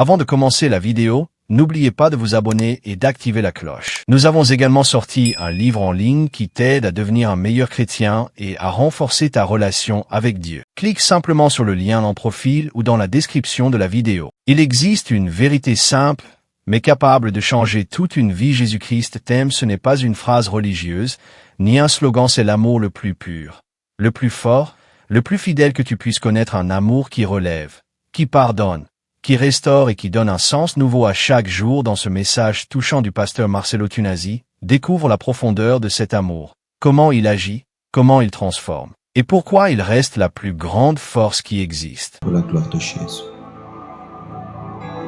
Avant de commencer la vidéo, n'oubliez pas de vous abonner et d'activer la cloche. Nous avons également sorti un livre en ligne qui t'aide à devenir un meilleur chrétien et à renforcer ta relation avec Dieu. Clique simplement sur le lien en profil ou dans la description de la vidéo. Il existe une vérité simple, mais capable de changer toute une vie. Jésus-Christ t'aime, ce n'est pas une phrase religieuse, ni un slogan, c'est l'amour le plus pur, le plus fort, le plus fidèle que tu puisses connaître, un amour qui relève, qui pardonne, qui restaure et qui donne un sens nouveau à chaque jour. Dans ce message touchant du pasteur Marcelo Tunasi, découvre la profondeur de cet amour, comment il agit, comment il transforme, et pourquoi il reste la plus grande force qui existe. Pour la gloire de Jésus.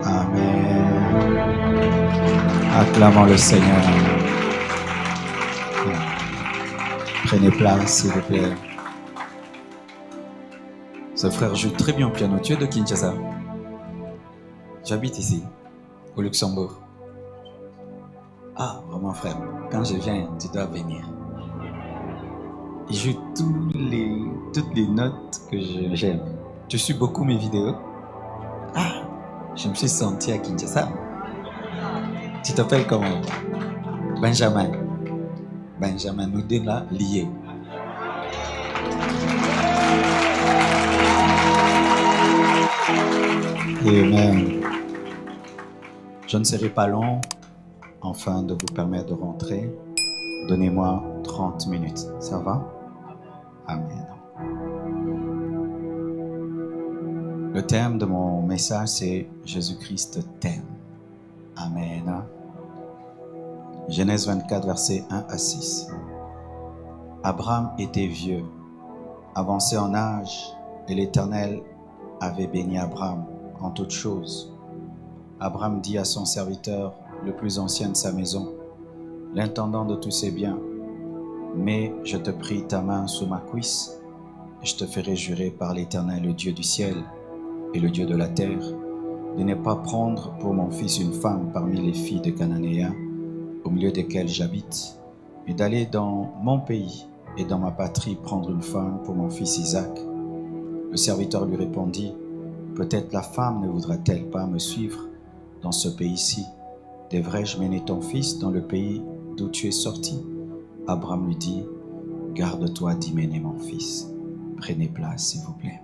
Amen. Acclamons le Seigneur. Prenez place, s'il vous plaît. Ce frère joue très bien au piano. Tu es de Kinshasa? J'habite ici, au Luxembourg. Ah, vraiment frère, quand je viens, tu dois venir. Il joue toutes les notes que j'aime. Tu suis beaucoup mes vidéos? Ah, je me suis senti à Kinshasa. Tu t'appelles comment? Benjamin. Benjamin, nous deux là, liés. Amen. Je ne serai pas long, afin de vous permettre de rentrer. Donnez-moi 30 minutes. Ça va? Amen. Le thème de mon message, c'est Jésus-Christ t'aime. Amen. Genèse 24, versets 1 à 6. Abraham était vieux, avancé en âge, et l'Éternel avait béni Abraham en toutes choses. Abraham dit à son serviteur, le plus ancien de sa maison, l'intendant de tous ses biens, mais je te prie ta main sous ma cuisse, et je te ferai jurer par l'Éternel, le Dieu du ciel et le Dieu de la terre, de ne pas prendre pour mon fils une femme parmi les filles des Cananéens, au milieu desquelles j'habite, mais d'aller dans mon pays et dans ma patrie prendre une femme pour mon fils Isaac. Le serviteur lui répondit, peut-être la femme ne voudra-t-elle pas me suivre dans ce pays-ci? Devrais-je mener ton fils dans le pays d'où tu es sorti? Abraham lui dit, garde-toi d'y mener mon fils. Prenez place, s'il vous plaît.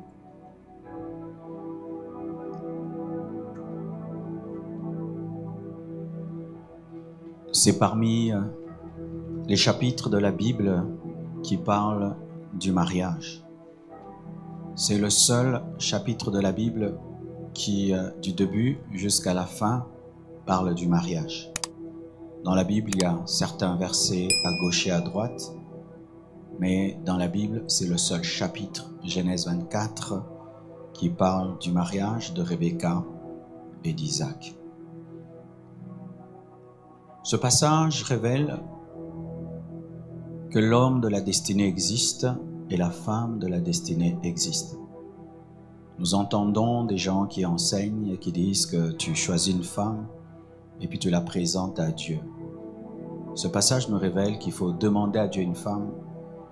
C'est parmi les chapitres de la Bible qui parlent du mariage. C'est le seul chapitre de la Bible qui, du début jusqu'à la fin, parle du mariage. Dans la Bible, il y a certains versets à gauche et à droite, mais dans la Bible, c'est le seul chapitre, Genèse 24, qui parle du mariage de Rebecca et d'Isaac. Ce passage révèle que l'homme de la destinée existe et la femme de la destinée existe. Nous entendons des gens qui enseignent et qui disent que tu choisis une femme et puis tu la présentes à Dieu. Ce passage nous révèle qu'il faut demander à Dieu une femme,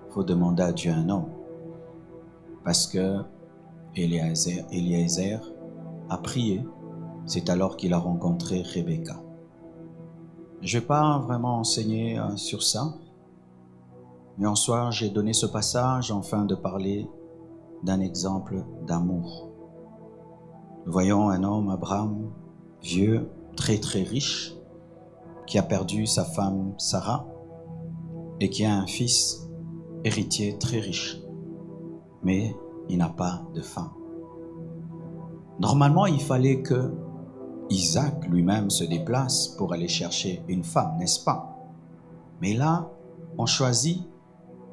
il faut demander à Dieu un homme. Parce que Eliezer a prié, c'est alors qu'il a rencontré Rebecca. Je ne vais pas vraiment enseigner sur ça, mais en soi, j'ai donné ce passage afin de parler d'un exemple d'amour. Nous voyons un homme, Abraham, vieux, très très riche, qui a perdu sa femme Sarah et qui a un fils héritier très riche, mais il n'a pas de femme. Normalement, il fallait que Isaac lui-même se déplace pour aller chercher une femme, n'est-ce pas? Mais là, on choisit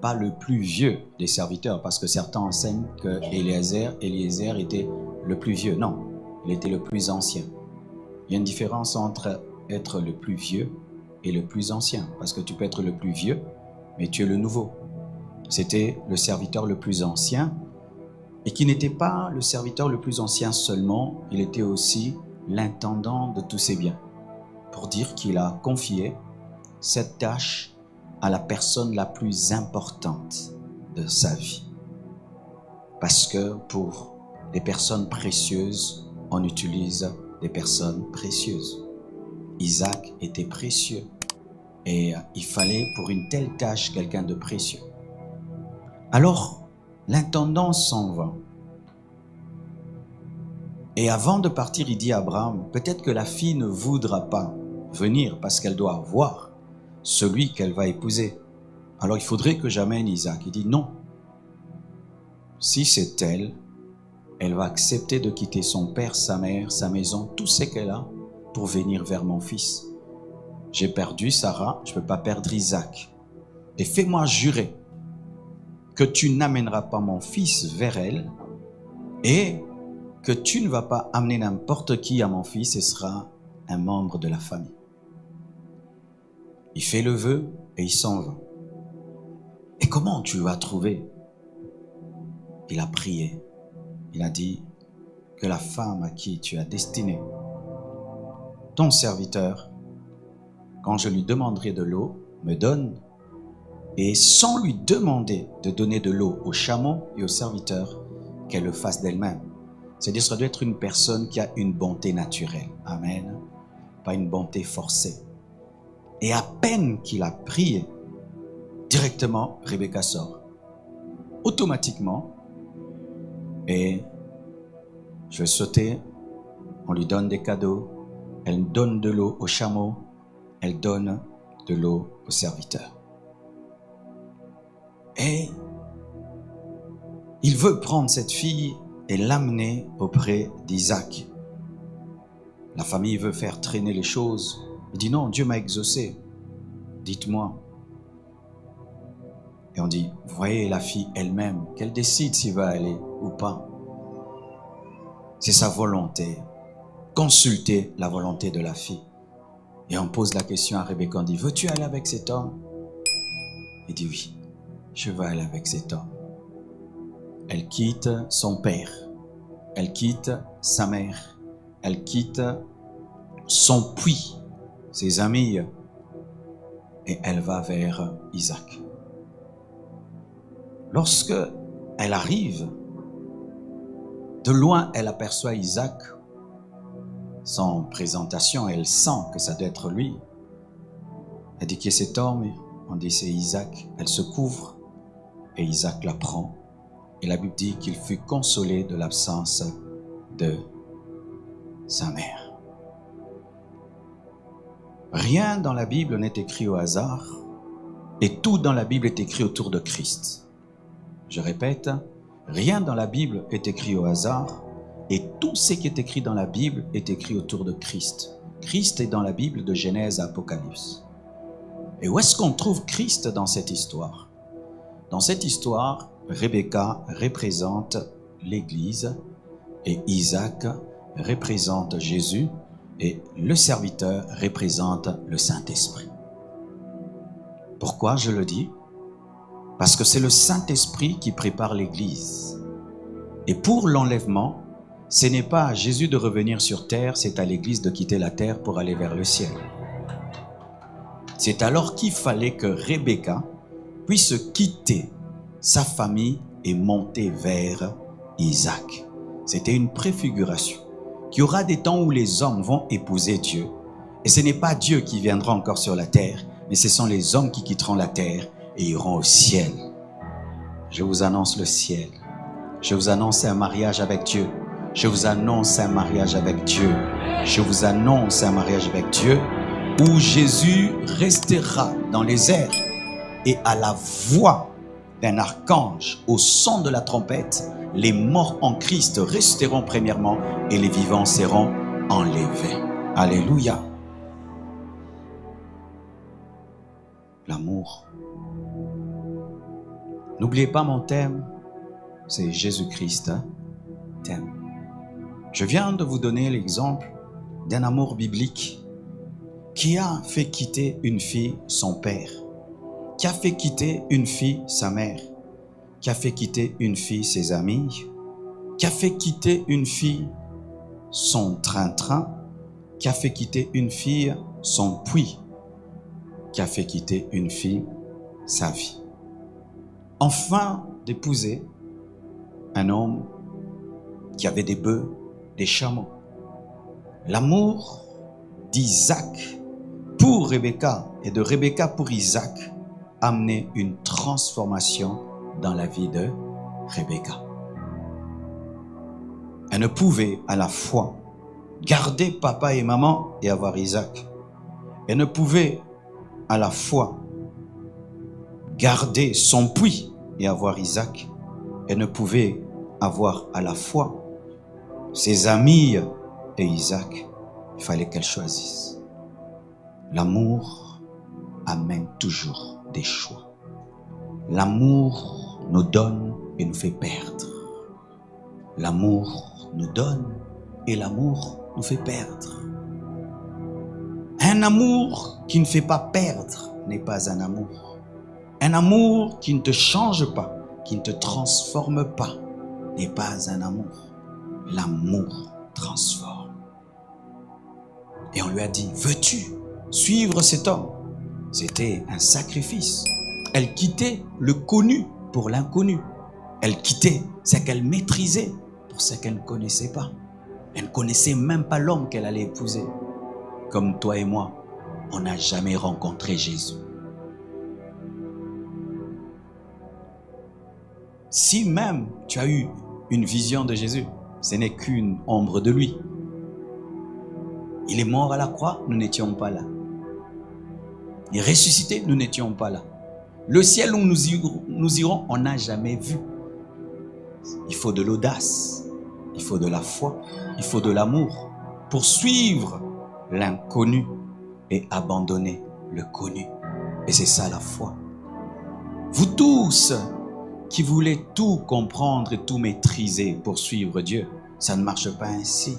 pas le plus vieux des serviteurs, parce que certains enseignent que Eliezer était le plus vieux. Non, il était le plus ancien. Il y a une différence entre être le plus vieux et le plus ancien, parce que tu peux être le plus vieux, mais tu es le nouveau. C'était le serviteur le plus ancien, et qui n'était pas le serviteur le plus ancien seulement, il était aussi l'intendant de tous ses biens, pour dire qu'il a confié cette tâche à la personne la plus importante de sa vie. Parce que pour les personnes précieuses, on utilise des personnes précieuses. Isaac était précieux et il fallait pour une telle tâche quelqu'un de précieux. Alors, l'intendant s'en va. Et avant de partir, il dit à Abraham, peut-être que la fille ne voudra pas venir parce qu'elle doit voir celui qu'elle va épouser. Alors il faudrait que j'amène Isaac. Il dit non. Si c'est elle, elle va accepter de quitter son père, sa mère, sa maison, tout ce qu'elle a pour venir vers mon fils. J'ai perdu Sarah, je ne peux pas perdre Isaac. Et fais-moi jurer que tu n'amèneras pas mon fils vers elle et que tu ne vas pas amener n'importe qui à mon fils, ce sera un membre de la famille. Il fait le vœu et il s'en va. Et comment tu vas trouver? Il a prié. Il a dit que la femme à qui tu as destiné ton serviteur, quand je lui demanderai de l'eau, me donne, et sans lui demander de donner de l'eau au chameau et au serviteur, qu'elle le fasse d'elle-même. C'est-à-dire que ça doit être une personne qui a une bonté naturelle. Amen. Pas une bonté forcée. Et à peine qu'il a prié, directement, Rebecca sort. Automatiquement. Et je vais sauter. On lui donne des cadeaux. Elle donne de l'eau au chameau. Elle donne de l'eau au serviteur. Et il veut prendre cette fille et l'amener auprès d'Isaac. La famille veut faire traîner les choses. Il dit non, Dieu m'a exaucé. Dites-moi. Et on dit, vous voyez la fille elle-même, qu'elle décide s'il va aller ou pas. C'est sa volonté. Consultez la volonté de la fille. Et on pose la question à Rebecca, on dit, veux-tu aller avec cet homme? Il dit oui, je vais aller avec cet homme. Elle quitte son père, elle quitte sa mère, elle quitte son puits, ses amis, et elle va vers Isaac. Lorsque elle arrive, de loin elle aperçoit Isaac. Sans présentation, elle sent que ça doit être lui. Elle dit qui est cet homme? On dit c'est Isaac. Elle se couvre et Isaac la prend. Et la Bible dit qu'il fut consolé de l'absence de sa mère. Rien dans la Bible n'est écrit au hasard et tout dans la Bible est écrit autour de Christ. Je répète, rien dans la Bible est écrit au hasard et tout ce qui est écrit dans la Bible est écrit autour de Christ. Christ est dans la Bible de Genèse à Apocalypse. Et où est-ce qu'on trouve Christ dans cette histoire? Dans cette histoire, Rebecca représente l'Église et Isaac représente Jésus et le serviteur représente le Saint-Esprit. Pourquoi je le dis? Parce que c'est le Saint-Esprit qui prépare l'Église. Et pour l'enlèvement, ce n'est pas à Jésus de revenir sur terre, c'est à l'Église de quitter la terre pour aller vers le ciel. C'est alors qu'il fallait que Rebecca puisse quitter sa famille et monter vers Isaac. C'était une préfiguration. Qu'il y aura des temps où les hommes vont épouser Dieu. Et ce n'est pas Dieu qui viendra encore sur la terre, mais ce sont les hommes qui quitteront la terre et iront au ciel. Je vous annonce le ciel. Je vous annonce un mariage avec Dieu. Je vous annonce un mariage avec Dieu. Je vous annonce un mariage avec Dieu où Jésus restera dans les airs et à la voix d'un archange, au son de la trompette, les morts en Christ resteront premièrement et les vivants seront enlevés. Alléluia. L'amour. N'oubliez pas mon thème, c'est Jésus-Christ t'aime. Je viens de vous donner l'exemple d'un amour biblique qui a fait quitter une fille son père, qui a fait quitter une fille sa mère, qui a fait quitter une fille ses amis, qui a fait quitter une fille son train-train, qui a fait quitter une fille son puits, qui a fait quitter une fille sa vie. Enfin d'épouser un homme qui avait des bœufs, des chameaux. L'amour d'Isaac pour Rebecca et de Rebecca pour Isaac a amené une transformation dans la vie de Rebecca. Elle ne pouvait à la fois garder papa et maman et avoir Isaac. Elle ne pouvait à la fois garder son puits et avoir Isaac. Elle ne pouvait avoir à la fois ses amis et Isaac. Il fallait qu'elle choisisse. L'amour amène toujours des choix. L'amour nous donne et nous fait perdre. L'amour nous donne et l'amour nous fait perdre. Un amour qui ne fait pas perdre n'est pas un amour. Un amour qui ne te change pas, qui ne te transforme pas, n'est pas un amour. L'amour transforme. Et on lui a dit, veux-tu suivre cet homme? C'était un sacrifice. Elle quittait le connu pour l'inconnu. Elle quittait ce qu'elle maîtrisait pour ce qu'elle ne connaissait pas. Elle ne connaissait même pas l'homme qu'elle allait épouser. Comme toi et moi, on n'a jamais rencontré Jésus. Si même tu as eu une vision de Jésus, ce n'est qu'une ombre de lui. Il est mort à la croix, nous n'étions pas là. Il est ressuscité, nous n'étions pas là. Le ciel où nous irons, on n'a jamais vu. Il faut de l'audace, il faut de la foi, il faut de l'amour pour suivre l'inconnu et abandonner le connu. Et c'est ça la foi. Vous tous qui voulez tout comprendre et tout maîtriser pour suivre Dieu, ça ne marche pas ainsi.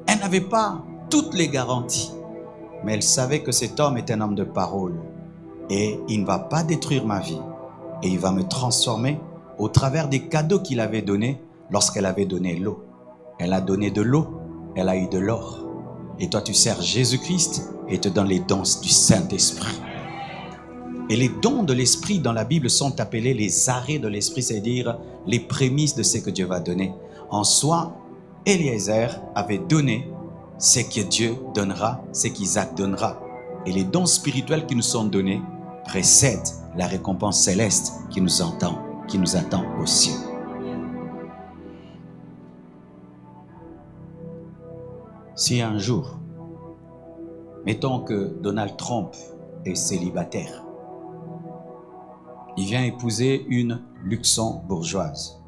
Elle n'avait pas toutes les garanties, mais elle savait que cet homme est un homme de parole et il ne va pas détruire ma vie et il va me transformer au travers des cadeaux qu'il avait donnés lorsqu'elle avait donné l'eau. Elle a donné de l'eau, elle a eu de l'or. Et toi tu sers Jésus-Christ et te donne les dons du Saint-Esprit. Et les dons de l'Esprit dans la Bible sont appelés les arrêts de l'Esprit, c'est-à-dire les prémices de ce que Dieu va donner. En soi, Eliezer avait donné ce que Dieu donnera, ce qu'Isaac donnera. Et les dons spirituels qui nous sont donnés précèdent la récompense céleste qui nous attend au ciel. Si un jour, mettons que Donald Trump est célibataire, il vient épouser une luxembourgeoise,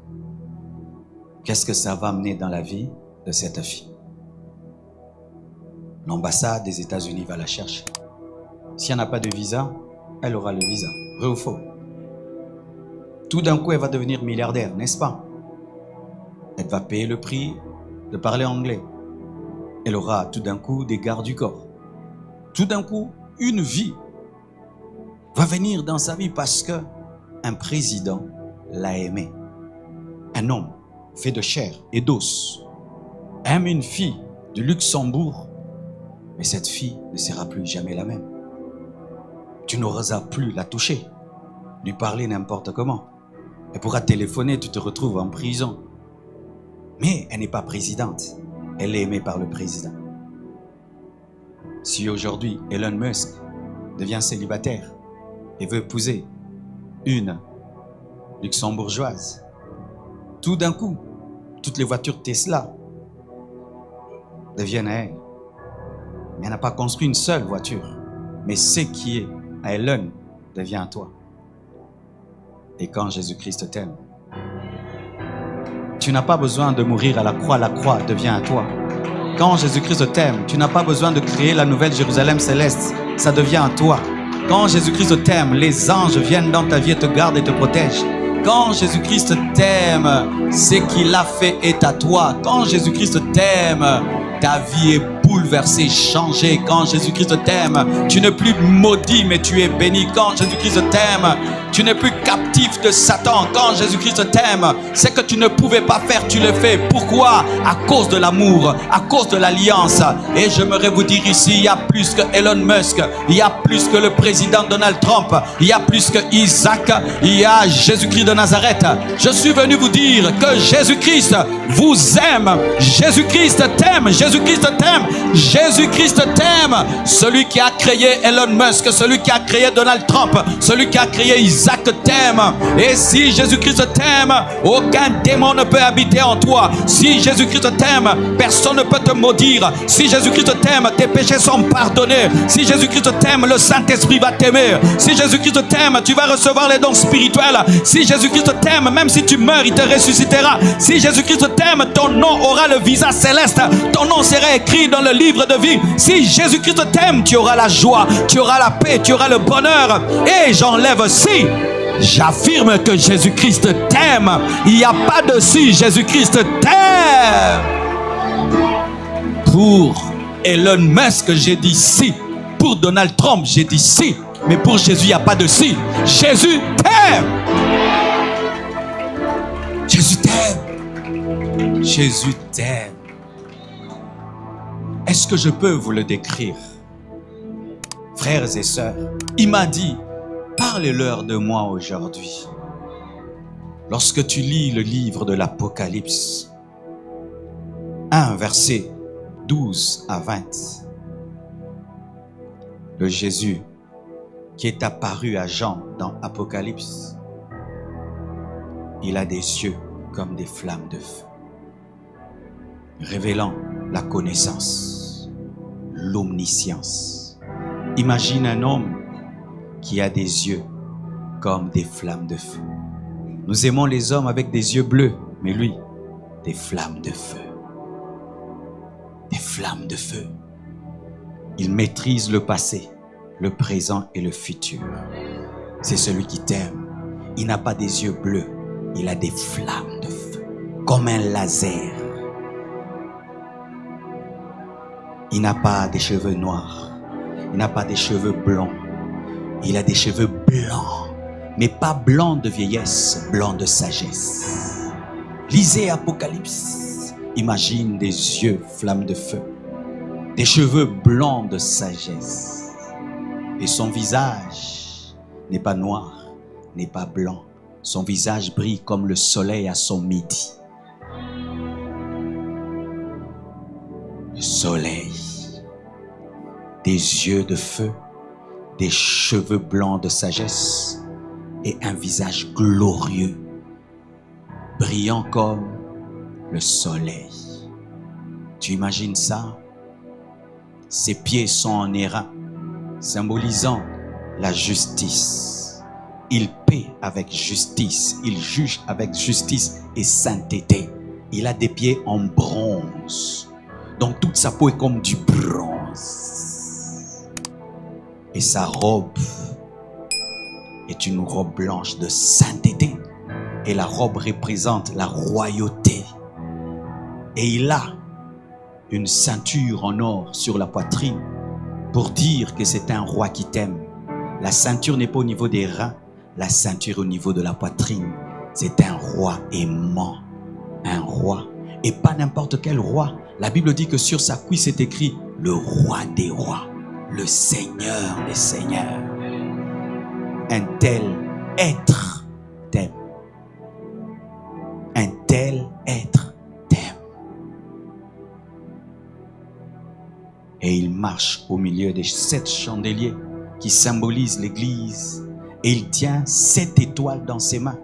qu'est-ce que ça va amener dans la vie de cette fille? L'ambassade des États-Unis va la chercher. Si elle n'a pas de visa, elle aura le visa. Vrai ou faux? Tout d'un coup, elle va devenir milliardaire, n'est-ce pas? Elle va payer le prix de parler anglais. Elle aura tout d'un coup des gardes du corps. Tout d'un coup, une vie va venir dans sa vie parce que un président l'a aimé. Un homme fait de chair et d'os aime une fille du Luxembourg, mais cette fille ne sera plus jamais la même. Tu n'auras plus la toucher, lui parler n'importe comment. Elle pourra téléphoner, tu te retrouves en prison. Mais elle n'est pas présidente. Elle est aimée par le président. Si aujourd'hui Elon Musk devient célibataire et veut épouser une luxembourgeoise, tout d'un coup, toutes les voitures Tesla deviennent à elle. Mais elle n'a pas construit une seule voiture. Mais ce qui est à Elon devient à toi. Et quand Jésus-Christ t'aime, tu n'as pas besoin de mourir à la croix devient à toi. Quand Jésus-Christ t'aime, tu n'as pas besoin de créer la nouvelle Jérusalem céleste, ça devient à toi. Quand Jésus-Christ t'aime, les anges viennent dans ta vie et te gardent et te protègent. Quand Jésus-Christ t'aime, ce qu'il a fait est à toi. Quand Jésus-Christ t'aime, ta vie est bouleversée, changée. Quand Jésus-Christ t'aime, tu n'es plus maudit, mais tu es béni. Quand Jésus-Christ t'aime, tu n'es plus captif de Satan. Quand Jésus-Christ t'aime, ce que tu ne pouvais pas faire, tu le fais. Pourquoi? À cause de l'amour, à cause de l'alliance. Et j'aimerais vous dire ici, il y a plus que Elon Musk, il y a plus que le président Donald Trump, il y a plus que Isaac, il y a Jésus-Christ de Nazareth. Je suis venu vous dire que Jésus-Christ vous aime, Jésus-Christ t'aime, Jésus-Christ Jésus-Christ t'aime. Jésus-Christ t'aime. Celui qui a créé Elon Musk, celui qui a créé Donald Trump, celui qui a créé Isaac t'aime. Et si Jésus-Christ t'aime, aucun démon ne peut habiter en toi. Si Jésus-Christ t'aime, personne ne peut te maudire. Si Jésus-Christ t'aime, tes péchés sont pardonnés. Si Jésus-Christ t'aime, le Saint-Esprit va t'aimer. Si Jésus-Christ t'aime, tu vas recevoir les dons spirituels. Si Jésus-Christ t'aime, même si tu meurs, il te ressuscitera. Si Jésus-Christ t'aime, ton nom aura le visage céleste. Ton nom sera écrit dans le livre de vie. Si Jésus-Christ t'aime, tu auras la joie, tu auras la paix, tu auras le bonheur. Et j'enlève si. J'affirme que Jésus-Christ t'aime. Il n'y a pas de si. Jésus-Christ t'aime. Pour Elon Musk, j'ai dit si. Pour Donald Trump, j'ai dit si. Mais pour Jésus, il n'y a pas de si. Jésus t'aime. Jésus t'aime. Jésus t'aime. Est-ce que je peux vous le décrire? Frères et sœurs, il m'a dit, parlez-leur de moi aujourd'hui. Lorsque tu lis le livre de l'Apocalypse, 1 verset 12 à 20, le Jésus qui est apparu à Jean dans Apocalypse, il a des yeux comme des flammes de feu, révélant la connaissance, l'omniscience. Imagine un homme qui a des yeux comme des flammes de feu. Nous aimons les hommes avec des yeux bleus, mais lui, des flammes de feu. Des flammes de feu. Il maîtrise le passé, le présent et le futur. C'est celui qui t'aime. Il n'a pas des yeux bleus, il a des flammes de feu, comme un laser. Il n'a pas des cheveux noirs, il n'a pas des cheveux blonds, il a des cheveux blancs, mais pas blancs de vieillesse, blancs de sagesse. Lisez Apocalypse, imagine des yeux flammes de feu, des cheveux blancs de sagesse. Et son visage n'est pas noir, n'est pas blanc. Son visage brille comme le soleil à son midi. Le soleil, des yeux de feu, des cheveux blancs de sagesse et un visage glorieux, brillant comme le soleil. Tu imagines ça? Ses pieds sont en airain, symbolisant la justice. Il paie avec justice, il juge avec justice et sainteté. Il a des pieds en bronze, donc toute sa peau est comme du bronze. Et sa robe est une robe blanche de sainteté. Et la robe représente la royauté. Et il a une ceinture en or sur la poitrine pour dire que c'est un roi qui t'aime. La ceinture n'est pas au niveau des reins, la ceinture est au niveau de la poitrine. C'est un roi aimant, un roi. Et pas n'importe quel roi. La Bible dit que sur sa cuisse est écrit le roi des rois, le Seigneur des seigneurs. Un tel être t'aime. Un tel être t'aime. Et il marche au milieu des 7 chandeliers qui symbolisent l'église. Et il tient 7 étoiles dans ses mains.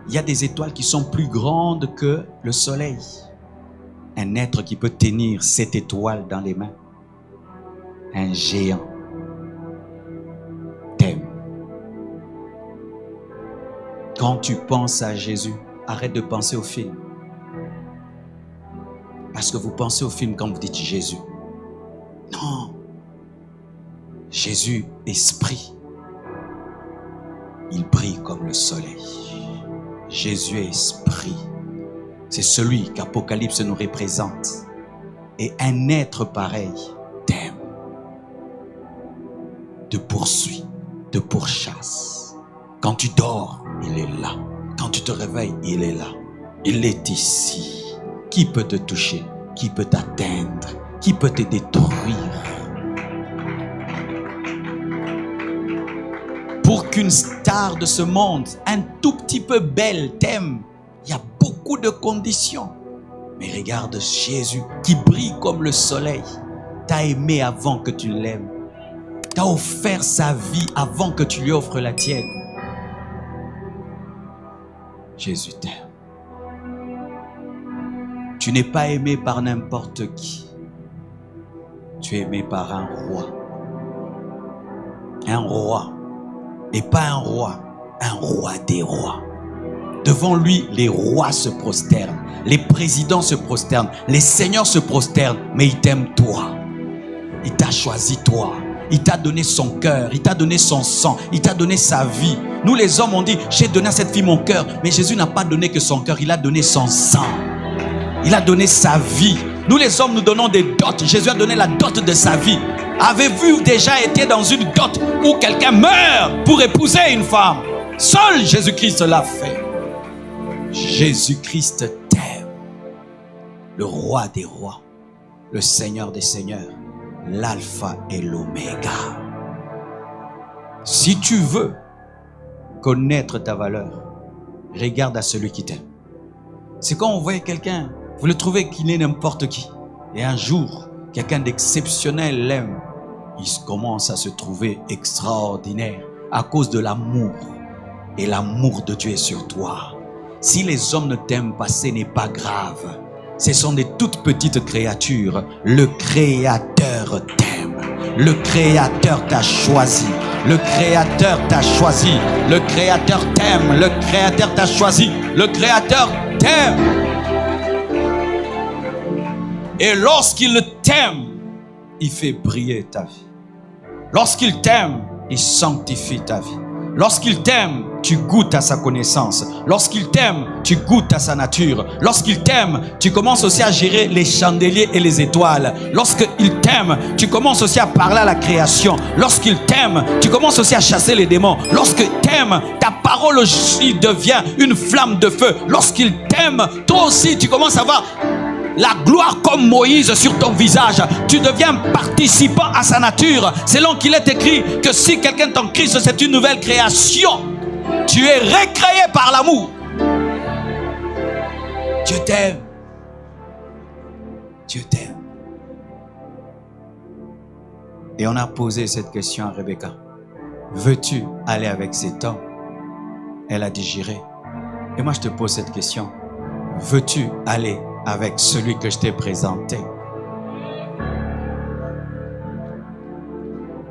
Il y a des étoiles qui sont plus grandes que le soleil. Un être qui peut tenir 7 étoiles dans les mains. Un géant t'aime. Quand tu penses à Jésus, arrête de penser au film. Parce que vous pensez au film quand vous dites Jésus. Non. Jésus, esprit. Il brille comme le soleil. Jésus est esprit. C'est celui qu'Apocalypse nous représente. Et un être pareil t'aime. Te poursuit, te pourchasse. Quand tu dors, il est là. Quand tu te réveilles, il est là. Il est ici. Qui peut te toucher? Qui peut t'atteindre? Qui peut te détruire? Pour qu'une star de ce monde, un tout petit peu belle, t'aime, il y a beaucoup de conditions. Mais regarde Jésus qui brille comme le soleil. T'a aimé avant que tu l'aimes. T'a offert sa vie avant que tu lui offres la tienne. Jésus t'aime. Tu n'es pas aimé par n'importe qui. Tu es aimé par un roi. Un roi. Et pas un roi des rois. Devant lui, les rois se prosternent. Les présidents se prosternent. Les seigneurs se prosternent. Mais il t'aime toi. Il t'a choisi toi. Il t'a donné son cœur. Il t'a donné son sang. Il t'a donné sa vie. Nous les hommes, on dit, j'ai donné à cette fille mon cœur. Mais Jésus n'a pas donné que son cœur. Il a donné son sang. Il a donné sa vie. Nous les hommes, nous donnons des dots. Jésus a donné la dot de sa vie. Avez-vous déjà été dans une dot où quelqu'un meurt pour épouser une femme? Seul Jésus-Christ l'a fait. Jésus-Christ t'aime. Le roi des rois. Le Seigneur des seigneurs. L'alpha et l'oméga. Si tu veux connaître ta valeur, regarde à celui qui t'aime. C'est quand on voit quelqu'un, vous le trouvez qu'il est n'importe qui. Et un jour, quelqu'un d'exceptionnel l'aime. Il commence à se trouver extraordinaire à cause de l'amour. Et l'amour de Dieu est sur toi. Si les hommes ne t'aiment pas, ce n'est pas grave. Ce sont des toutes petites créatures. Le Créateur t'aime. Le Créateur t'a choisi. Le Créateur t'a choisi. Le Créateur t'aime. Le Créateur t'a choisi. Le Créateur t'aime. Et lorsqu'il t'aime, il fait briller ta vie. Lorsqu'il t'aime, il sanctifie ta vie. Lorsqu'il t'aime, tu goûtes à sa connaissance. Lorsqu'il t'aime, tu goûtes à sa nature. Lorsqu'il t'aime, tu commences aussi à gérer les chandeliers et les étoiles. Lorsqu'il t'aime, tu commences aussi à parler à la création. Lorsqu'il t'aime, tu commences aussi à chasser les démons. Lorsqu'il t'aime, ta parole aussi devient une flamme de feu. Lorsqu'il t'aime, toi aussi, tu commences à voir la gloire comme Moïse sur ton visage. Tu deviens participant à sa nature. Selon qu'il est écrit que si quelqu'un est en Christ, c'est une nouvelle création. Tu es recréé par l'amour. Dieu t'aime. Dieu t'aime. Et on a posé cette question à Rebecca. Veux-tu aller avec cet homme? Elle a dit j'irai. Et moi je te pose cette question. Veux-tu aller avec celui que je t'ai présenté?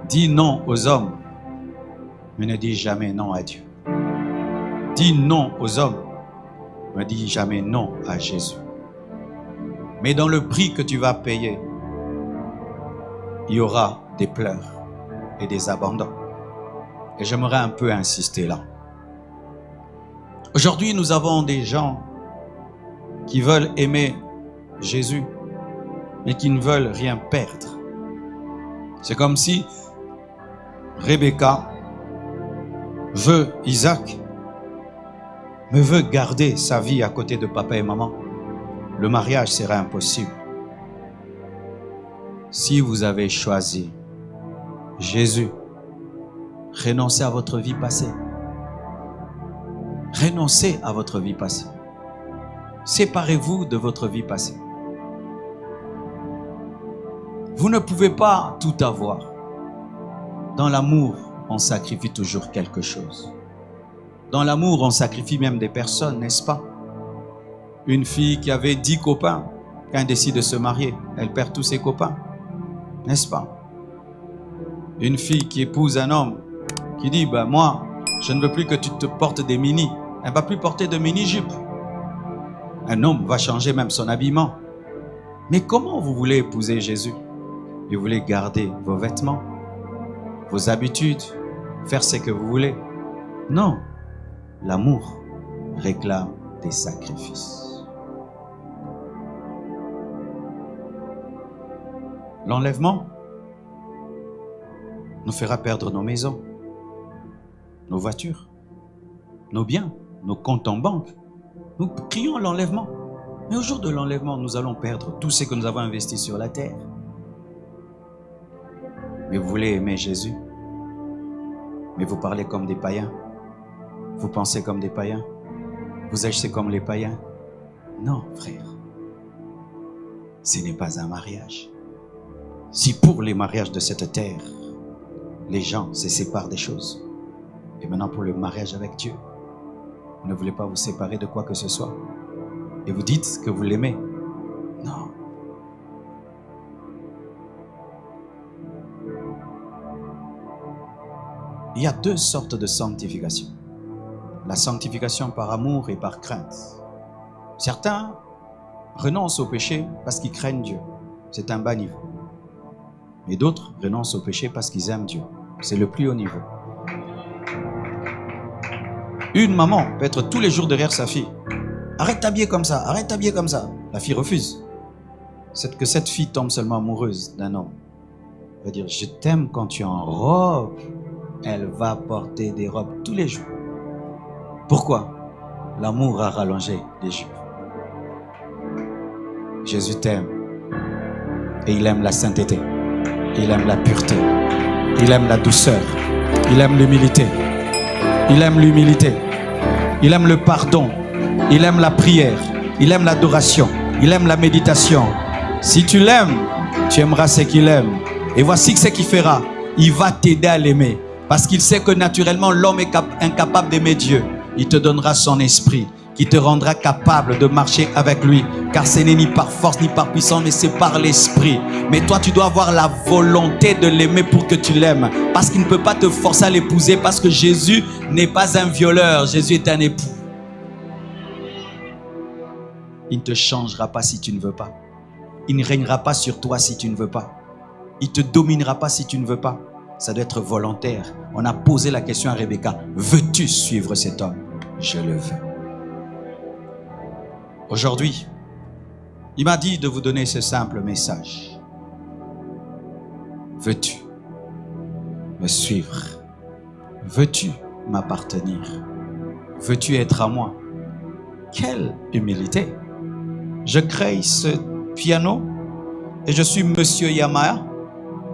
Dis non aux hommes, mais ne dis jamais non à Dieu. Dis non aux hommes, mais ne dis jamais non à Jésus. Mais dans le prix que tu vas payer, il y aura des pleurs et des abandons. Et j'aimerais un peu insister là. Aujourd'hui, nous avons des gens qui veulent aimer Jésus, mais qui ne veulent rien perdre. C'est comme si Rebecca veut Isaac, mais veut garder sa vie à côté de papa et maman. Le mariage serait impossible. Si vous avez choisi Jésus, renoncez à votre vie passée. Renoncez à votre vie passée. Séparez-vous de votre vie passée. Vous ne pouvez pas tout avoir. Dans l'amour, on sacrifie toujours quelque chose. Dans l'amour, on sacrifie même des personnes, n'est-ce pas? Une fille qui avait 10 copains, quand elle décide de se marier, elle perd tous ses copains, n'est-ce pas? Une fille qui épouse un homme, qui dit, ben moi, je ne veux plus que tu te portes des mini. Elle ne va plus porter de mini-jupe. Un homme va changer même son habillement. Mais comment vous voulez épouser Jésus? Vous voulez garder vos vêtements, vos habitudes, faire ce que vous voulez? Non. L'amour réclame des sacrifices. L'enlèvement nous fera perdre nos maisons, nos voitures, nos biens, nos comptes en banque. Nous crions l'enlèvement. Mais au jour de l'enlèvement, nous allons perdre tout ce que nous avons investi sur la terre. Mais vous voulez aimer Jésus, mais vous parlez comme des païens. Vous pensez comme des païens. Vous agissez comme les païens. Non, frère. ce n'est pas un mariage. Si pour les mariages de cette terre, les gens se séparent des choses, et maintenant pour le mariage avec Dieu, vous ne voulez pas vous séparer de quoi que ce soit, et vous dites que vous l'aimez. Non. Il y a deux sortes de sanctification. La sanctification par amour et par crainte. Certains renoncent au péché parce qu'ils craignent Dieu. C'est un bas niveau. Et d'autres renoncent au péché parce qu'ils aiment Dieu. C'est le plus haut niveau. Une maman peut être tous les jours derrière sa fille. Arrête t'habiller comme ça, arrête t'habiller comme ça. La fille refuse. C'est que cette fille tombe seulement amoureuse d'un homme. Elle va dire, je t'aime quand tu es en robe. Elle va porter des robes tous les jours. Pourquoi? L'amour a rallongé les jupes. Jésus t'aime. Et il aime la sainteté. Il aime la pureté. Il aime la douceur. Il aime l'humilité. Il aime l'humilité. Il aime le pardon. Il aime la prière. Il aime l'adoration. Il aime la méditation. Si tu l'aimes, tu aimeras ce qu'il aime. Et voici ce qu'il fera. Il va t'aider à l'aimer. Parce qu'il sait que naturellement, l'homme est incapable d'aimer Dieu. Il te donnera son esprit qui te rendra capable de marcher avec lui. Car ce n'est ni par force ni par puissance, mais c'est par l'esprit. Mais toi, tu dois avoir la volonté de l'aimer pour que tu l'aimes. Parce qu'il ne peut pas te forcer à l'épouser. Parce que Jésus n'est pas un violeur. Jésus est un époux. Il ne te changera pas si tu ne veux pas. Il ne régnera pas sur toi si tu ne veux pas. Il ne te dominera pas si tu ne veux pas. Ça doit être volontaire. On a posé la question à Rebecca. Veux-tu suivre cet homme? Je le veux. Aujourd'hui, il m'a dit de vous donner ce simple message. Veux-tu me suivre? Veux-tu m'appartenir? Veux-tu être à moi? Quelle humilité! Je crée ce piano et je suis Monsieur Yamaha.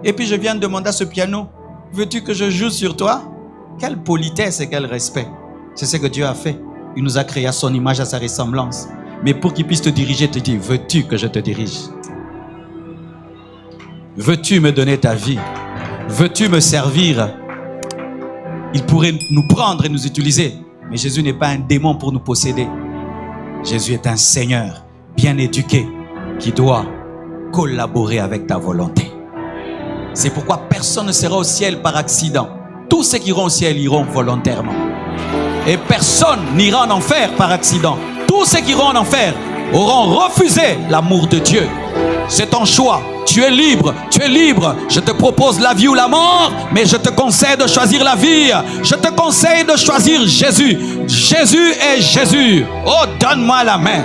Et puis je viens de demander à ce piano, veux-tu que je joue sur toi? Quelle politesse et quel respect. C'est ce que Dieu a fait. Il nous a créé à son image, à sa ressemblance. Mais pour qu'il puisse te diriger, te dit, veux-tu que je te dirige? Veux-tu me donner ta vie? Veux-tu me servir? Il pourrait nous prendre et nous utiliser. Mais Jésus n'est pas un démon pour nous posséder. Jésus est un Seigneur bien éduqué qui doit collaborer avec ta volonté. C'est pourquoi personne ne sera au ciel par accident. Tous ceux qui iront au ciel iront volontairement. Et personne n'ira en enfer par accident. Tous ceux qui iront en enfer auront refusé l'amour de Dieu. C'est ton choix. Tu es libre. Tu es libre. Je te propose la vie ou la mort, mais je te conseille de choisir la vie. Je te conseille de choisir Jésus. Jésus est Jésus. Oh, donne-moi la main.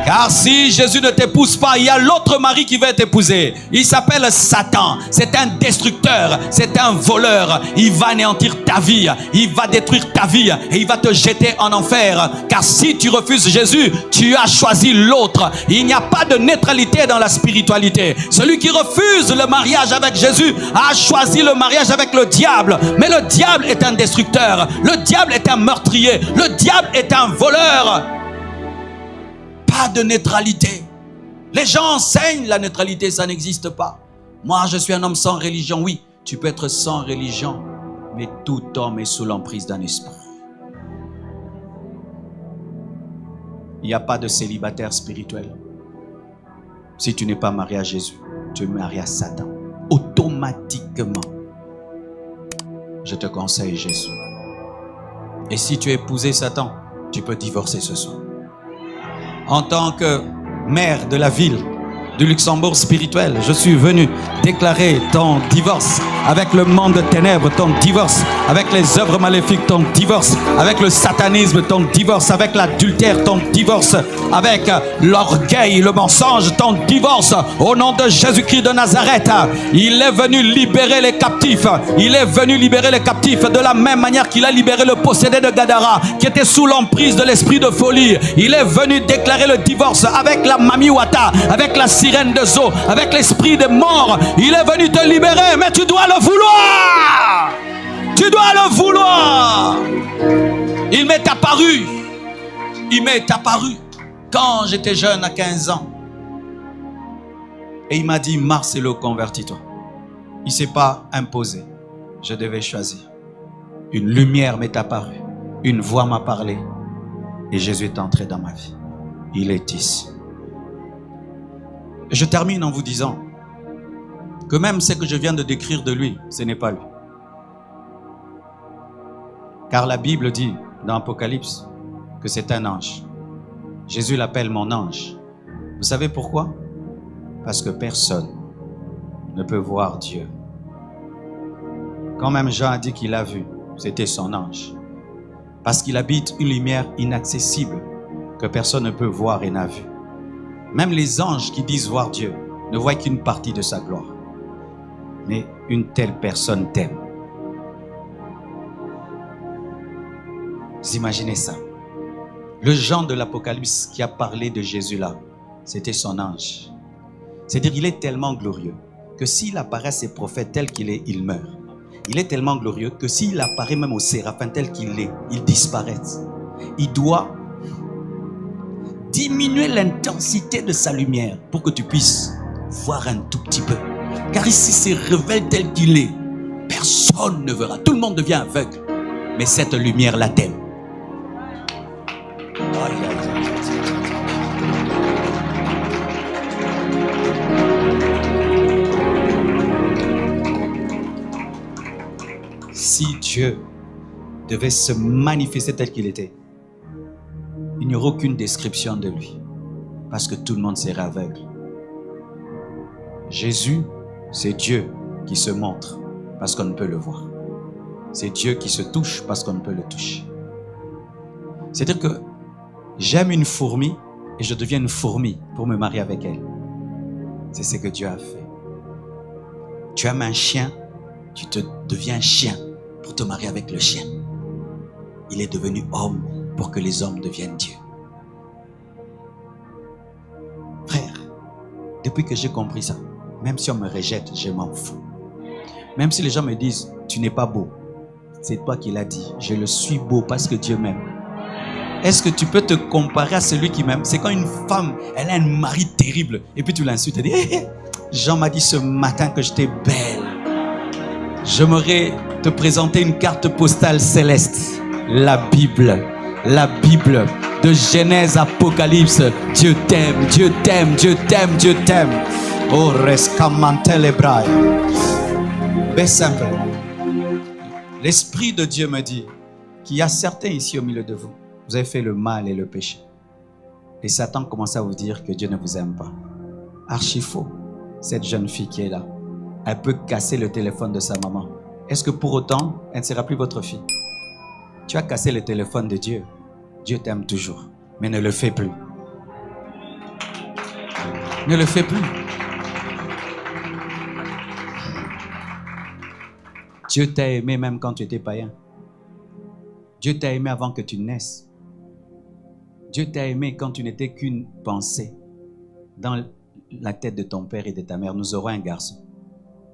Car si Jésus ne t'épouse pas, il y a l'autre mari qui va t'épouser. Il s'appelle Satan. C'est un destructeur. C'est un voleur. Il va anéantir ta vie. Il va détruire ta vie. Et il va te jeter en enfer. Car si tu refuses Jésus, tu as choisi l'autre. Il n'y a pas de neutralité dans la spiritualité. Celui qui refuse le mariage avec Jésus a choisi le mariage avec le diable. Mais le diable est un destructeur. Le diable est un meurtrier. Le diable est un voleur. Pas de neutralité. Les gens enseignent la neutralité, ça n'existe pas. Moi, je suis un homme sans religion. Oui, tu peux être sans religion, mais tout homme est sous l'emprise d'un esprit. Il n'y a pas de célibataire spirituel. Si tu n'es pas marié à Jésus, tu es marié à Satan. Automatiquement. Je te conseille Jésus. Et si tu as épousé Satan, tu peux divorcer ce soir. En tant que maire de la ville du Luxembourg spirituel, je suis venu déclarer ton divorce avec le monde de ténèbres, ton divorce avec les œuvres maléfiques, ton divorce avec le satanisme, ton divorce avec l'adultère, ton divorce avec l'orgueil, le mensonge, ton divorce au nom de Jésus-Christ de Nazareth. Il est venu libérer les captifs. Il est venu libérer les captifs de la même manière qu'il a libéré le possédé de Gadara qui était sous l'emprise de l'esprit de folie. Il est venu déclarer le divorce avec la Mami Wata, avec la sirène de Zo, avec l'esprit de mort. Il est venu te libérer, mais tu dois le vouloir. Tu dois le vouloir. Il m'est apparu. Il m'est apparu quand j'étais jeune à 15 ans. Et il m'a dit, Marcelo, convertis-toi. Il ne s'est pas imposé. Je devais choisir. Une lumière m'est apparue. Une voix m'a parlé. Et Jésus est entré dans ma vie. Il est ici. Et je termine en vous disant que même ce que je viens de décrire de lui, ce n'est pas lui. Car la Bible dit dans Apocalypse que c'est un ange. Jésus l'appelle mon ange. Vous savez pourquoi? Parce que personne ne peut voir Dieu. Quand même Jean a dit qu'il l'a vu, c'était son ange. Parce qu'il habite une lumière inaccessible que personne ne peut voir et n'a vue. Même les anges qui disent voir Dieu ne voient qu'une partie de sa gloire. Mais une telle personne t'aime. Vous imaginez ça? Le Jean de l'Apocalypse qui a parlé de Jésus là, c'était son ange. C'est-à-dire qu'il est tellement glorieux que s'il apparaît à ses prophètes tel qu'il est, il meurt. Il est tellement glorieux que s'il apparaît même aux séraphins tel qu'il est, il disparaît. Il doit diminuer l'intensité de sa lumière pour que tu puisses voir un tout petit peu. Car ici, s'il se révèle tel qu'il est, personne ne verra. Tout le monde devient aveugle. Mais cette lumière-là t'aime. Si Dieu devait se manifester tel qu'il était, il n'y aurait aucune description de lui, parce que tout le monde serait aveugle. Jésus, c'est Dieu qui se montre parce qu'on ne peut le voir. C'est Dieu qui se touche parce qu'on ne peut le toucher. C'est-à-dire que j'aime une fourmi et je deviens une fourmi pour me marier avec elle. C'est ce que Dieu a fait. Tu aimes un chien, tu te deviens chien pour te marier avec le chien. Il est devenu homme pour que les hommes deviennent Dieu. Frère, depuis que j'ai compris ça, même si on me rejette, je m'en fous. Même si les gens me disent, tu n'es pas beau, c'est toi qui l'as dit. Je le suis beau parce que Dieu m'aime. Est-ce que tu peux te comparer à celui qui m'aime? C'est quand une femme, elle a un mari terrible, et puis tu l'insultes, tu dis, hey, Jean m'a dit ce matin que j'étais belle. J'aimerais te présenter une carte postale céleste. La Bible de Genèse, Apocalypse. Dieu t'aime, Dieu t'aime, Dieu t'aime, Dieu t'aime. Oh, rescamantele braille. C'est simple. L'Esprit de Dieu me dit qu'il y a certains ici au milieu de vous. Vous avez fait le mal et le péché. Et Satan commence à vous dire que Dieu ne vous aime pas. Archi faux. Cette jeune fille qui est là, elle peut casser le téléphone de sa maman. Est-ce que pour autant, elle ne sera plus votre fille? Tu as cassé le téléphone de Dieu. Dieu t'aime toujours, mais ne le fais plus. Ne le fais plus. Dieu t'a aimé même quand tu étais païen. Dieu t'a aimé avant que tu naisses. Dieu t'a aimé quand tu n'étais qu'une pensée. Dans la tête de ton père et de ta mère, nous aurons un garçon.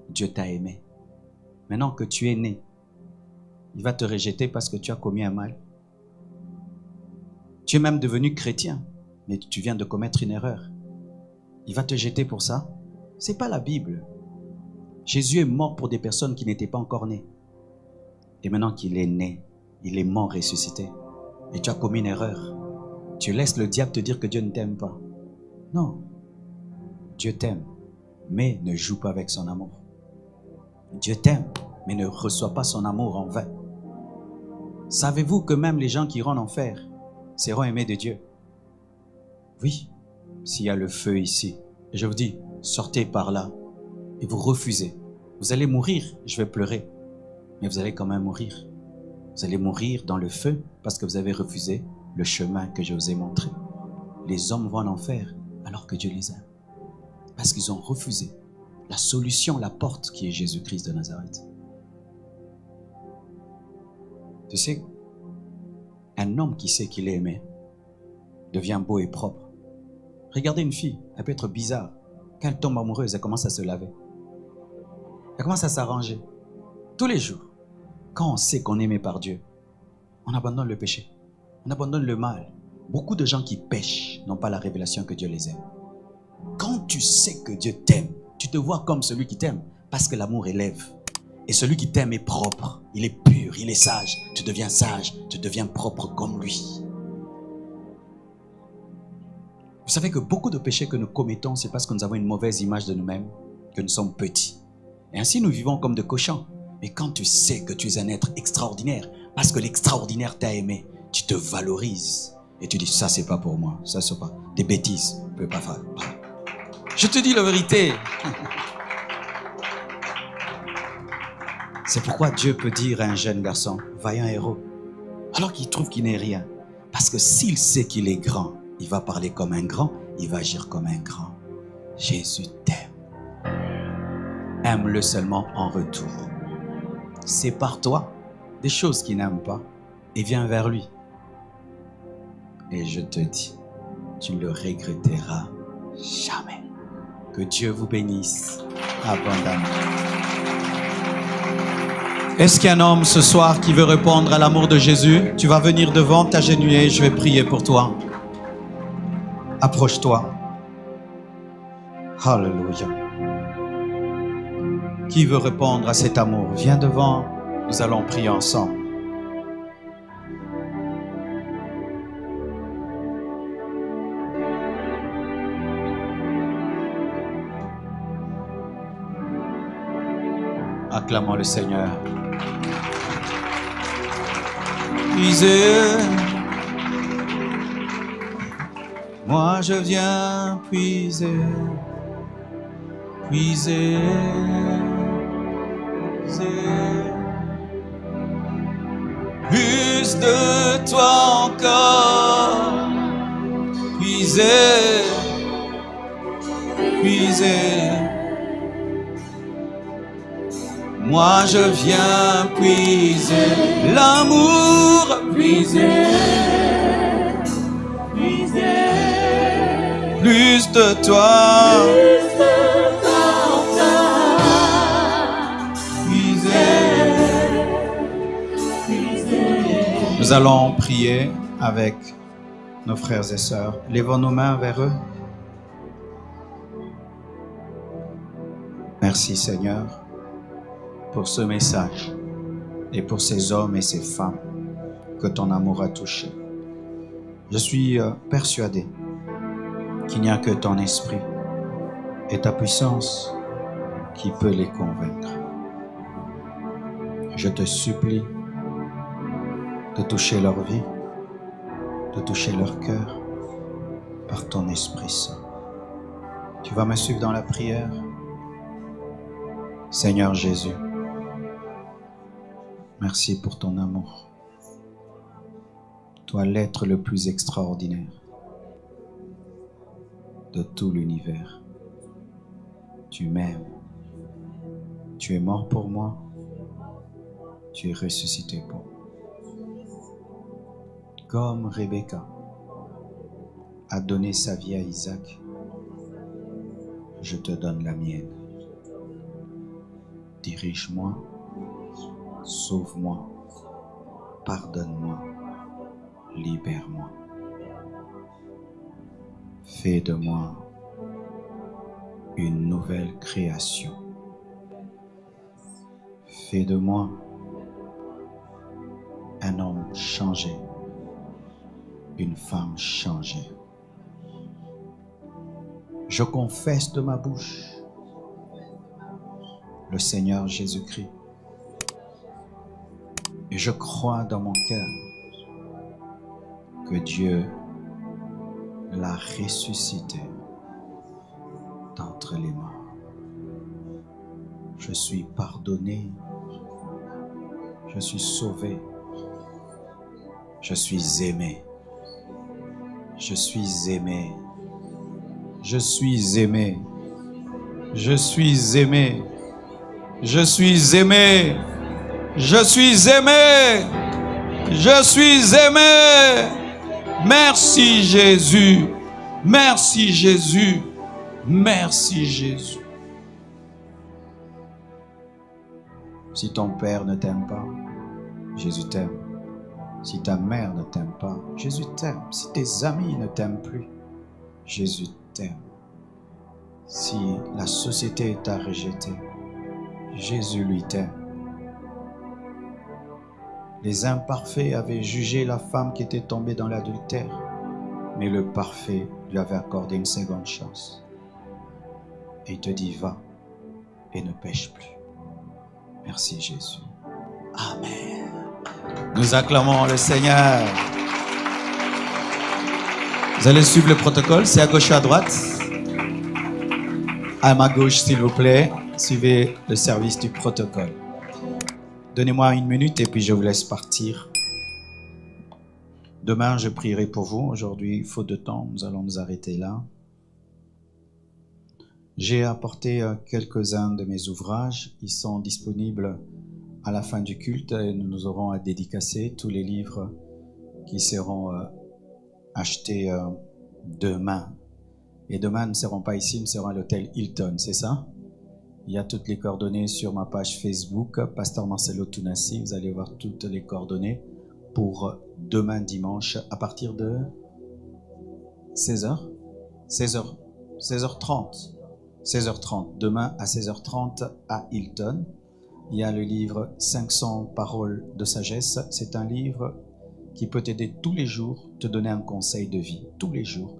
Dieu t'a aimé. Maintenant que tu es né, il va te rejeter parce que tu as commis un mal. Tu es même devenu chrétien, mais tu viens de commettre une erreur. Il va te jeter pour ça. Ce n'est pas la Bible. Jésus est mort pour des personnes qui n'étaient pas encore nées. Et maintenant qu'il est né, il est mort ressuscité. Et tu as commis une erreur. Tu laisses le diable te dire que Dieu ne t'aime pas. Non. Dieu t'aime, mais ne joue pas avec son amour. Dieu t'aime, mais ne reçoit pas son amour en vain. Savez-vous que même les gens qui iront en enfer seront aimés de Dieu? Oui, s'il y a le feu ici, et je vous dis, sortez par là et vous refusez. Vous allez mourir, je vais pleurer, mais vous allez quand même mourir. Vous allez mourir dans le feu parce que vous avez refusé le chemin que je vous ai montré. Les hommes vont en enfer alors que Dieu les aime. Parce qu'ils ont refusé la solution, la porte qui est Jésus-Christ de Nazareth. Tu sais, un homme qui sait qu'il est aimé devient beau et propre. Regardez une fille, elle peut être bizarre. Quand elle tombe amoureuse, elle commence à se laver. Elle commence à s'arranger. Tous les jours, quand on sait qu'on est aimé par Dieu, on abandonne le péché. On abandonne le mal. Beaucoup de gens qui pêchent n'ont pas la révélation que Dieu les aime. quand tu sais que Dieu t'aime, tu te vois comme celui qui t'aime, parce que l'amour élève. Et celui qui t'aime est propre, il est pur, il est sage. Tu deviens propre comme lui. Vous savez que beaucoup de péchés que nous commettons, c'est parce que nous avons une mauvaise image de nous-mêmes, que nous sommes petits. Et ainsi, nous vivons comme des cochons. Mais quand tu sais que tu es un être extraordinaire, parce que l'extraordinaire t'a aimé, tu te valorises. Et tu dis, ça c'est pas pour moi, ça c'est pas des bêtises, je ne peux pas faire. Je te dis la vérité. C'est pourquoi Dieu peut dire à un jeune garçon, vaillant héros, alors qu'il trouve qu'il n'est rien. Parce que s'il sait qu'il est grand, il va parler comme un grand, il va agir comme un grand. Jésus t'aime. Aime-le seulement en retour. Sépare-toi des choses qu'il n'aime pas et viens vers lui. Et je te dis, tu ne le regretteras jamais. Que Dieu vous bénisse abondamment. Est-ce qu'il y a un homme ce soir qui veut répondre à l'amour de Jésus? Tu vas venir devant, t'agenouiller, je vais prier pour toi. Approche-toi. Alléluia. Qui veut répondre à cet amour? Viens devant, nous allons prier ensemble. Acclamons le Seigneur. Puiser, moi je viens puiser, puiser, puiser, plus de toi encore, puiser, puiser. Moi je viens puiser l'amour, puiser, puiser, plus de toi, puiser. Nous allons prier avec nos frères et sœurs. Lèvons nos mains vers eux. Merci Seigneur pour ce message et pour ces hommes et ces femmes que ton amour a touchés. Je suis persuadé qu'il n'y a que ton esprit et ta puissance qui peut les convaincre. Je te supplie de toucher leur vie, de toucher leur cœur par ton Esprit Saint. Tu vas me suivre dans la prière. Seigneur Jésus, merci pour ton amour. Toi, l'être le plus extraordinaire de tout l'univers. Tu m'aimes. Tu es mort pour moi. Tu es ressuscité pour moi. Comme Rebecca a donné sa vie à Isaac, je te donne la mienne. Dirige-moi. Sauve-moi, pardonne-moi, libère-moi. Fais de moi une nouvelle création. Fais de moi un homme changé, une femme changée. Je confesse de ma bouche le Seigneur Jésus-Christ. Et je crois dans mon cœur que Dieu l'a ressuscité d'entre les morts. Je suis pardonné, je suis sauvé, je suis aimé, je suis aimé, je suis aimé, je suis aimé, je suis aimé. Je suis aimé, je suis aimé. Merci Jésus, merci Jésus, merci Jésus. Si ton père ne t'aime pas, Jésus t'aime. Si ta mère ne t'aime pas, Jésus t'aime. Si tes amis ne t'aiment plus, Jésus t'aime. Si la société t'a rejeté, Jésus lui t'aime. Les imparfaits avaient jugé la femme qui était tombée dans l'adultère, mais le parfait lui avait accordé une seconde chance. Et il te dit, va et ne pêche plus. Merci Jésus. Amen. Nous acclamons le Seigneur. Vous allez suivre le protocole, c'est à gauche ou à droite? À ma gauche, s'il vous plaît, suivez le service du protocole. Donnez-moi 1 minute et puis je vous laisse partir. Demain, je prierai pour vous. Aujourd'hui, faute de temps, nous allons nous arrêter là. J'ai apporté quelques-uns de mes ouvrages. Ils sont disponibles à la fin du culte et nous aurons à dédicacer tous les livres qui seront achetés demain. Et demain, nous ne serons pas ici, nous serons à l'hôtel Hilton, c'est ça? Il y a toutes les coordonnées sur ma page Facebook, Pasteur Marcelo Tounassi. Vous allez voir toutes les coordonnées pour demain dimanche à partir de 16h 16h30. 16h30. Demain à 16h30 à Hilton. Il y a le livre 500 paroles de sagesse. C'est un livre qui peut t'aider tous les jours, te donner un conseil de vie. Tous les jours.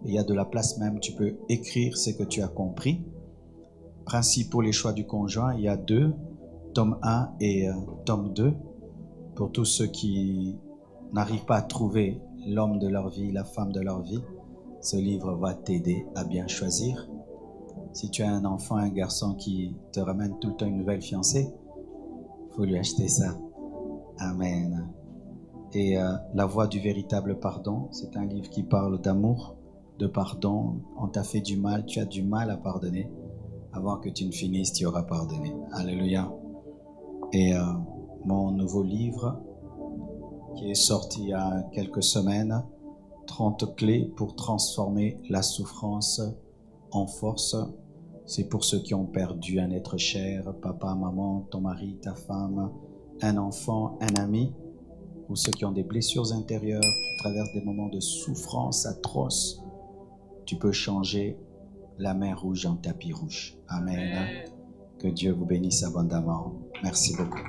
Et il y a de la place même, tu peux écrire ce que tu as compris. Principe pour les choix du conjoint, il y a 2, tome 1 et tome 2. Pour tous ceux qui n'arrivent pas à trouver l'homme de leur vie, la femme de leur vie, ce livre va t'aider à bien choisir. Si tu as un enfant, un garçon qui te ramène tout le temps une nouvelle fiancée, il faut lui acheter ça. Amen. Et La voie du véritable pardon, c'est un livre qui parle d'amour, de pardon. On t'a fait du mal, tu as du mal à pardonner. Avant que tu ne finisses, tu auras pardonné. Alléluia. Et mon nouveau livre, qui est sorti il y a quelques semaines, 30 clés pour transformer la souffrance en force. C'est pour ceux qui ont perdu un être cher, papa, maman, ton mari, ta femme, un enfant, un ami, ou ceux qui ont des blessures intérieures, qui traversent des moments de souffrance atroce. Tu peux changer la mer rouge en tapis rouge. Amen. Que Dieu vous bénisse abondamment. Merci beaucoup.